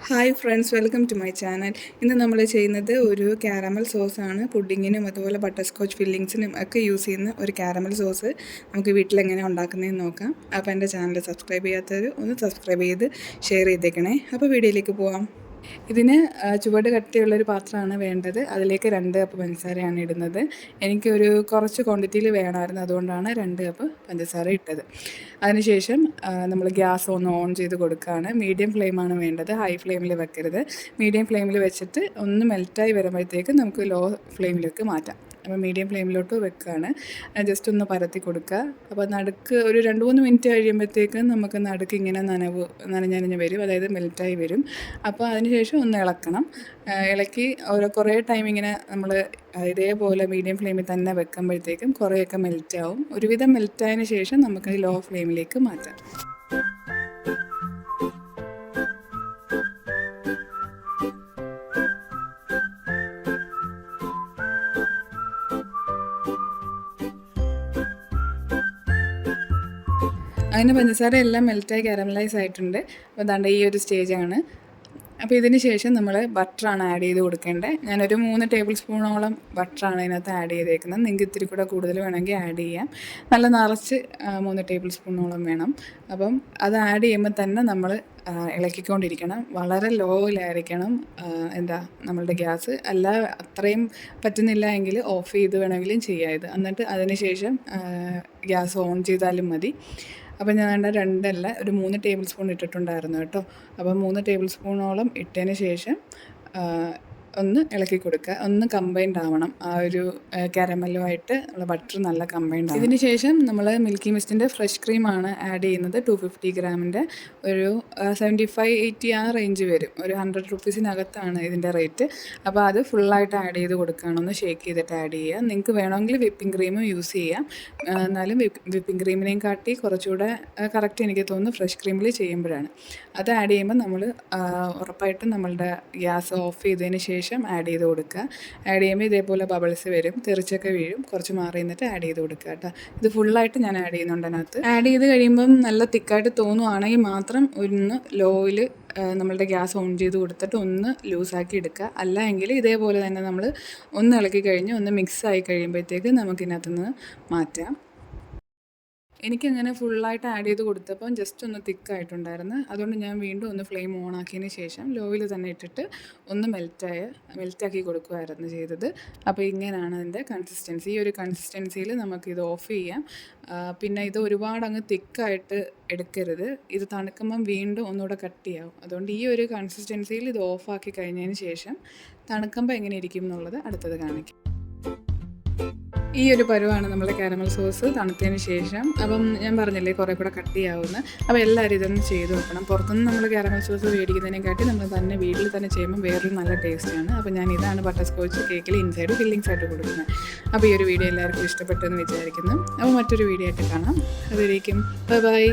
Hi friends, welcome to my channel. ഇന്ന് നമ്മൾ ചെയ്യുന്നത് ഒരു കാരമൽ സോസാണ്. പുഡിങ്ങിനും അതുപോലെ ബട്ടർ സ്കോച്ച് ഫില്ലിങ്സിനും ഒക്കെ യൂസ് ചെയ്യുന്ന ഒരു കാരമൽ സോസ് നമുക്ക് വീട്ടിലെങ്ങനെ ഉണ്ടാക്കുന്നതെന്ന് നോക്കാം. അപ്പോൾ എൻ്റെ ചാനൽ സബ്സ്ക്രൈബ് ചെയ്യാത്തവർ ഒന്ന് സബ്സ്ക്രൈബ് ചെയ്ത് ഷെയർ ചെയ്തേക്കണേ. അപ്പോൾ വീഡിയോയിലേക്ക് പോവാം. ഇതിന് ചുവട് കട്ടിയുള്ളൊരു പാത്രമാണ് വേണ്ടത്. അതിലേക്ക് 2 കപ്പ് പഞ്ചസാരയാണ് ഇടുന്നത്. എനിക്കൊരു കുറച്ച് ക്വാണ്ടിറ്റിയിൽ വേണമായിരുന്നു, അതുകൊണ്ടാണ് 2 കപ്പ് പഞ്ചസാര ഇട്ടത്. അതിനുശേഷം നമ്മൾ ഗ്യാസ് ഒന്ന് ഓൺ ചെയ്ത് കൊടുക്കുകയാണ്. മീഡിയം ഫ്ലെയിമാണ് വേണ്ടത്, ഹൈ ഫ്ലെയിമിൽ വെക്കരുത്. മീഡിയം ഫ്ലെയിമിൽ വെച്ചിട്ട് ഒന്ന് മെൽറ്റായി വരുമ്പോഴത്തേക്ക് നമുക്ക് ലോ ഫ്ലെയിമിലേക്ക് മാറ്റാം. അപ്പോൾ മീഡിയം ഫ്ലെയിമിലോട്ട് വെക്കുകയാണ്. ജസ്റ്റ് ഒന്ന് പരത്തി കൊടുക്കുക. അപ്പോൾ നടുക്ക് ഒരു 2-3 മിനിറ്റ് കഴിയുമ്പോഴത്തേക്കും നമുക്ക് നടുക്ക് ഇങ്ങനെ നനഞ്ഞ് വരും, അതായത് മെൽറ്റായി വരും. അപ്പോൾ അതിനുശേഷം ഒന്ന് ഇളക്കണം. ഇളക്കി കുറേ ടൈം ഇങ്ങനെ നമ്മൾ ഇതേപോലെ മീഡിയം ഫ്ലെയിമിൽ തന്നെ വെക്കുമ്പോഴത്തേക്കും കുറേയൊക്കെ മെൽറ്റാവും. ഒരുവിധം മെൽറ്റായതിന് ശേഷം നമുക്ക് ലോ ഫ്ലെയിമിലേക്ക് മാറ്റാം. അതിന് പഞ്ചസാര എല്ലാം മെൽറ്റായി കാരമലൈസ് ആയിട്ടുണ്ട്. അപ്പോൾ അതാണ്ട് ഈ ഒരു സ്റ്റേജാണ്. അപ്പോൾ ഇതിന് ശേഷം നമ്മൾ ബട്ടറാണ് ആഡ് ചെയ്ത് കൊടുക്കേണ്ടത്. ഞാനൊരു 3 ടേബിൾ സ്പൂണോളം ബട്ടറാണ് ഇതിനകത്ത് ആഡ് ചെയ്തേക്കുന്നത്. നിങ്ങൾക്ക് ഇത്തിരി കൂടെ കൂടുതൽ വേണമെങ്കിൽ ആഡ് ചെയ്യാം. നല്ല നിറച്ച് 3 ടേബിൾ സ്പൂണോളം വേണം. അപ്പം അത് ആഡ് ചെയ്യുമ്പോൾ തന്നെ നമ്മൾ ഇളക്കിക്കൊണ്ടിരിക്കണം. വളരെ ലോയിലായിരിക്കണം നമ്മളുടെ ഗ്യാസ്. അല്ല അത്രയും പറ്റുന്നില്ല എങ്കിൽ ഓഫ് ചെയ്ത് വേണമെങ്കിലും ചെയ്യാം ഇത്. എന്നിട്ട് അതിന് ശേഷം ഗ്യാസ് ഓൺ ചെയ്താലും മതി. അപ്പോൾ ഞാൻ 2 3 ടേബിൾ സ്പൂൺ ഇട്ടിട്ടുണ്ടായിരുന്നു കേട്ടോ. അപ്പോൾ 3 ടേബിൾ സ്പൂണോളം ഇട്ടതിന് ശേഷം ഒന്ന് ഇളക്കി കൊടുക്കുക. ഒന്ന് കമ്പൈൻഡ് ആവണം. ആ ഒരു കാരമലുമായിട്ട് നമ്മൾ ബട്ടർ നല്ല കമ്പൈൻഡ് ആവും. ഇതിന് ശേഷം നമ്മൾ മിൽക്കി മിസ്റ്റിൻ്റെ ഫ്രഷ് ക്രീമാണ് ആഡ് ചെയ്യുന്നത്. 250 ഗ്രാമിൻ്റെ ഒരു 75-80 ആ റേഞ്ച് വരും. ഒരു 100 റുപ്പീസിനകത്താണ് ഇതിൻ്റെ റേറ്റ്. അപ്പോൾ അത് ഫുള്ളായിട്ട് ആഡ് ചെയ്ത് കൊടുക്കുകയാണ്. ഒന്ന് ഷേക്ക് ചെയ്തിട്ട് ആഡ് ചെയ്യുക. നിങ്ങൾക്ക് വേണമെങ്കിൽ വിപ്പിംഗ് ക്രീമും യൂസ് ചെയ്യാം. എന്നാലും വിപ്പിംഗ് ക്രീമിനെയും കാട്ടി കുറച്ചുകൂടെ കറക്റ്റ് എനിക്ക് തോന്നുന്നു ഫ്രഷ് ക്രീമിൽ ചെയ്യുമ്പോഴാണ്. അത് ആഡ് ചെയ്യുമ്പോൾ നമ്മൾ ഉറപ്പായിട്ടും നമ്മളുടെ ഗ്യാസ് ഓഫ് ചെയ്തതിന് ശേഷം ആഡ് ചെയ്ത് കൊടുക്കുക. ആഡ് ചെയ്യുമ്പോൾ ഇതേപോലെ ബബിൾസ് വരും, തെറിച്ചൊക്കെ വീഴും. കുറച്ച് മാറി നിന്നിട്ട് ആഡ് ചെയ്ത് കൊടുക്കുക കേട്ടോ. ഇത് ഫുള്ളായിട്ട് ഞാൻ ആഡ് ചെയ്യുന്നുണ്ട് അതിനകത്ത്. ആഡ് ചെയ്ത് കഴിയുമ്പം നല്ല തിക്കായിട്ട് തോന്നുവാണെങ്കിൽ മാത്രം ഒന്ന് ലോയിൽ നമ്മളുടെ ഗ്യാസ് ഓൺ ചെയ്ത് കൊടുത്തിട്ട് ഒന്ന് ലൂസാക്കി എടുക്കുക. അല്ല എങ്കിൽ ഇതേപോലെ തന്നെ നമ്മൾ ഒന്ന് ഇളക്കി കഴിഞ്ഞ് ഒന്ന് മിക്സ് ആയി കഴിയുമ്പോഴത്തേക്ക് നമുക്കിതിനകത്തുനിന്ന് മാറ്റാം. എനിക്കങ്ങനെ ഫുള്ളായിട്ട് ആഡ് ചെയ്ത് കൊടുത്തപ്പം ജസ്റ്റ് ഒന്ന് തിക്കായിട്ടുണ്ടായിരുന്നു. അതുകൊണ്ട് ഞാൻ വീണ്ടും ഒന്ന് ഫ്ലെയിം ഓൺ ആക്കിയതിന് ശേഷം ലോയിൽ തന്നെ ഇട്ടിട്ട് ഒന്ന് മെൽറ്റാക്കി കൊടുക്കുകയായിരുന്നു ചെയ്തത്. അപ്പോൾ ഇങ്ങനെയാണ് അതിൻ്റെ കൺസിസ്റ്റൻസി. ഈ ഒരു കൺസിസ്റ്റൻസിയിൽ നമുക്കിത് ഓഫ് ചെയ്യാം. പിന്നെ ഇത് ഒരുപാട് അങ്ങ് തിക്കായിട്ട് എടുക്കരുത്. ഇത് തണുക്കുമ്പം വീണ്ടും ഒന്നുകൂടെ കട്ടിയാവും. അതുകൊണ്ട് ഈ ഒരു കൺസിസ്റ്റൻസിയിൽ ഇത് ഓഫാക്കി കഴിഞ്ഞതിന് ശേഷം തണുക്കുമ്പോൾ എങ്ങനെ ഇരിക്കും എന്നുള്ളത് അടുത്തത് കാണിക്കും. ഈ ഒരു പരുവാണ് നമ്മുടെ കാരമൽ സോസ് തണുത്തതിന് ശേഷം. അപ്പം ഞാൻ പറഞ്ഞില്ലേ കുറേ കൂടെ കട്ടിയാവുമെന്ന്. അപ്പോൾ എല്ലാവരും ഇതൊന്ന് ചെയ്ത് നോക്കണം. പുറത്തുനിന്ന് നമ്മൾ കാരമൽ സോസ് മേടിക്കുന്നതിനെക്കാട്ടി നമ്മൾ തന്നെ വീട്ടിൽ തന്നെ ചെയ്യുമ്പോൾ വേറൊരു നല്ല ടേസ്റ്റാണ്. അപ്പോൾ ഞാൻ ഇതാണ് ബട്ടർ സ്കോച്ച് കേക്കിൽ ഇൻസൈഡ് ഫില്ലിങ്സ് ആയിട്ട് കൊടുക്കുന്നത്. അപ്പോൾ ഈ ഒരു വീഡിയോ എല്ലാവർക്കും ഇഷ്ടപ്പെട്ടെന്ന് വിചാരിക്കുന്നു. അപ്പോൾ മറ്റൊരു വീഡിയോ ആയിട്ട് കാണാം. അതുവരേക്കും ബൈ.